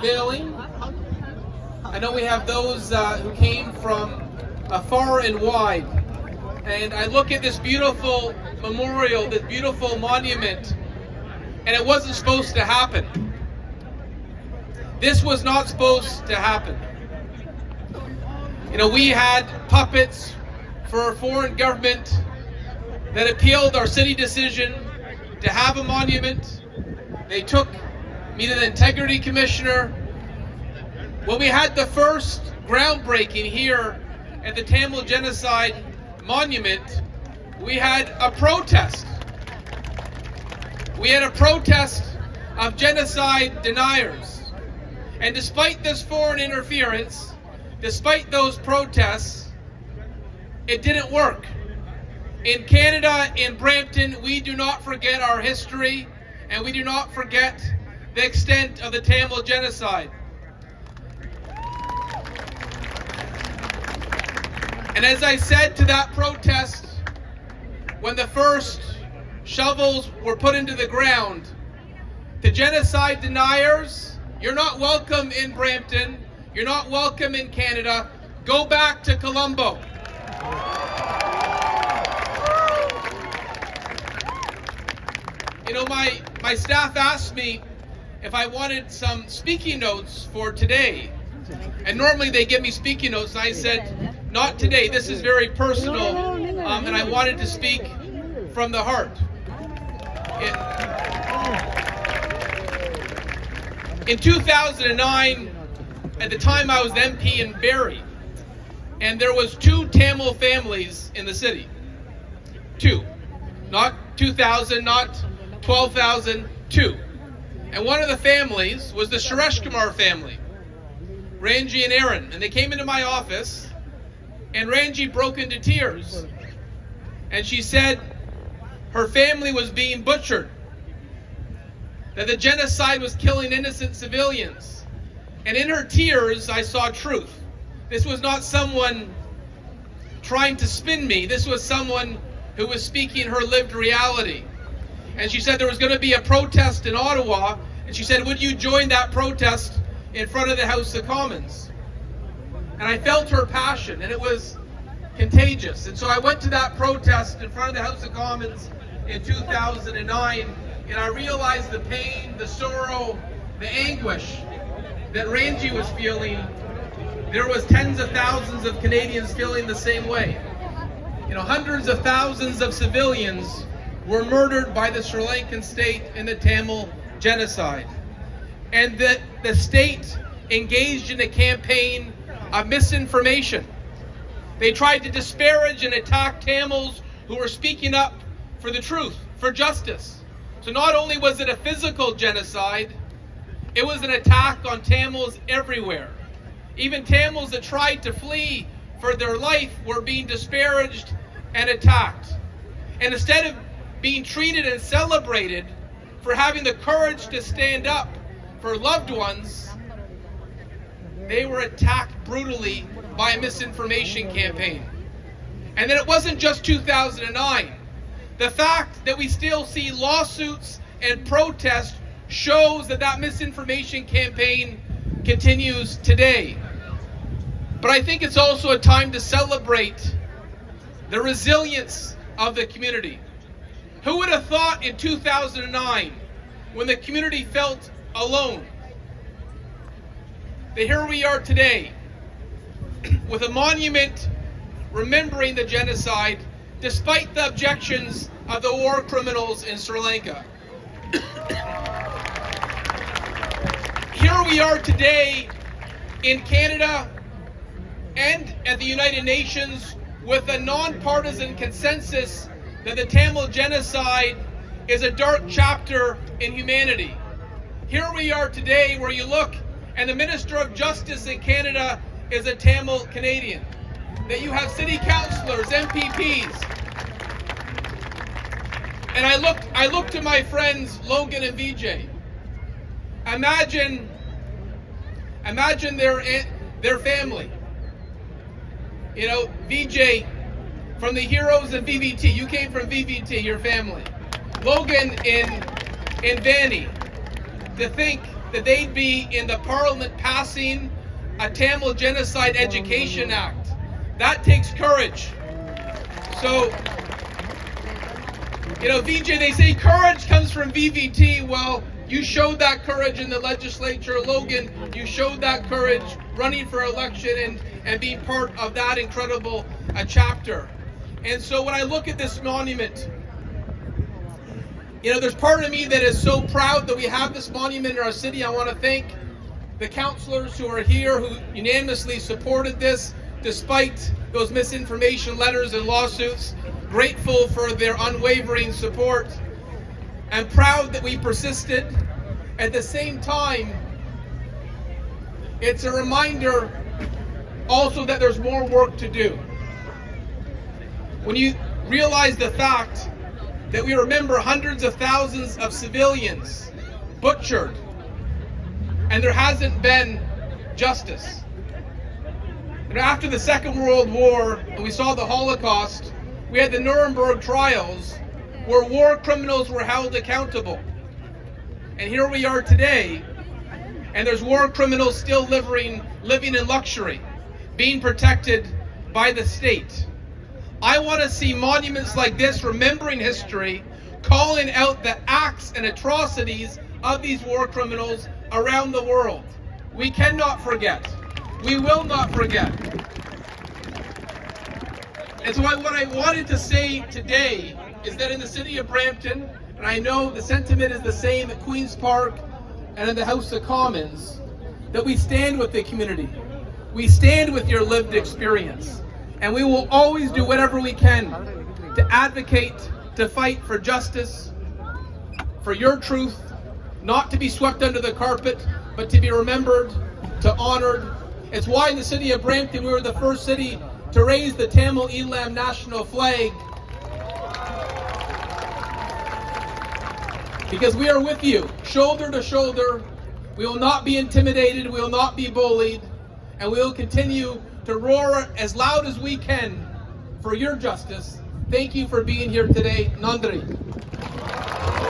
Veiling. I know we have those who came from far and wide. And I look at this beautiful memorial, this beautiful monument, and it wasn't supposed to happen. This was not supposed to happen. You know, we had puppets for a foreign government that appealed our city decision to have a monument. They took me to the Integrity Commissioner. When we had the first groundbreaking here at the Tamil Genocide Monument, we had a protest. We had a protest of genocide deniers. And despite this foreign interference, despite those protests, it didn't work. In Canada, in Brampton, we do not forget our history, and we do not forget the extent of the Tamil genocide. And as I said to that protest, when the first shovels were put into the ground, to genocide deniers, you're not welcome in Brampton, you're not welcome in Canada, go back to Colombo. You know, my staff asked me if I wanted some speaking notes for today. And normally they give me speaking notes, and I said, not today, this is very personal, and I wanted to speak from the heart. In 2009, at the time I was MP in Barrie, and there was 2 Tamil families in the city. 2. Not 2,000, not 12,000, 2. And one of the families was the Suresh Kumar family, Ranji and Aaron. And they came into my office, and Ranji broke into tears. And she said her family was being butchered, that the genocide was killing innocent civilians. And in her tears, I saw truth. This was not someone trying to spin me. This was someone who was speaking her lived reality. And she said there was going to be a protest in Ottawa, and she said, would you join that protest in front of the House of Commons? And I felt her passion, and it was contagious. And so I went to that protest in front of the House of Commons in 2009, and I realized the pain, the sorrow, the anguish that Ranji was feeling. There was tens of thousands of Canadians feeling the same way. You know, hundreds of thousands of civilians were murdered by the Sri Lankan state in the Tamil genocide. And that the state engaged in a campaign of misinformation. They tried to disparage and attack Tamils who were speaking up for the truth, for justice. So not only was it a physical genocide, it was an attack on Tamils everywhere. Even Tamils that tried to flee for their life were being disparaged and attacked. And instead of being treated and celebrated for having the courage to stand up for loved ones, they were attacked brutally by a misinformation campaign. And then it wasn't just 2009. The fact that we still see lawsuits and protests shows that that misinformation campaign continues today. But I think it's also a time to celebrate the resilience of the community. Who would have thought in 2009, when the community felt alone, that here we are today with a monument remembering the genocide despite the objections of the war criminals in Sri Lanka. Here we are today in Canada and at the United Nations with a nonpartisan consensus that the Tamil genocide is a dark chapter in humanity. Here we are today where you look and the Minister of Justice in Canada is a Tamil Canadian. That you have city councillors, MPPs. And I look to my friends Logan and VJ. Imagine their family. You know, VJ from the heroes of VVT. You came from VVT, your family. Logan in Vanny. To think that they'd be in the Parliament passing a Tamil Genocide Education Act. That takes courage. So, VJ, they say courage comes from VVT. Well, you showed that courage in the legislature. Logan, you showed that courage running for election and being part of that incredible chapter. And so when I look at this monument, there's part of me that is so proud that we have this monument in our city. I want to thank the councillors who are here who unanimously supported this despite those misinformation letters and lawsuits. Grateful for their unwavering support. I'm proud that we persisted. At the same time, it's a reminder also that there's more work to do. When you realize the fact that we remember hundreds of thousands of civilians butchered, and there hasn't been justice. And after the Second World War, and we saw the Holocaust, we had the Nuremberg trials where war criminals were held accountable. And here we are today, and there's war criminals still living in luxury, being protected by the state. I want to see monuments like this remembering history, calling out the acts and atrocities of these war criminals around the world. We cannot forget. We will not forget. And so what I wanted to say today is that in the city of Brampton, and I know the sentiment is the same at Queen's Park and in the House of Commons, that we stand with the community. We stand with your lived experience. And we will always do whatever we can to advocate, to fight for justice, for your truth, not to be swept under the carpet, but to be remembered, to honored. It's why in the city of Brampton, we were the first city to raise the Tamil Eelam national flag. Because we are with you, shoulder to shoulder. We will not be intimidated, we will not be bullied, and we will continue to roar as loud as we can for your justice. Thank you for being here today. Nandri.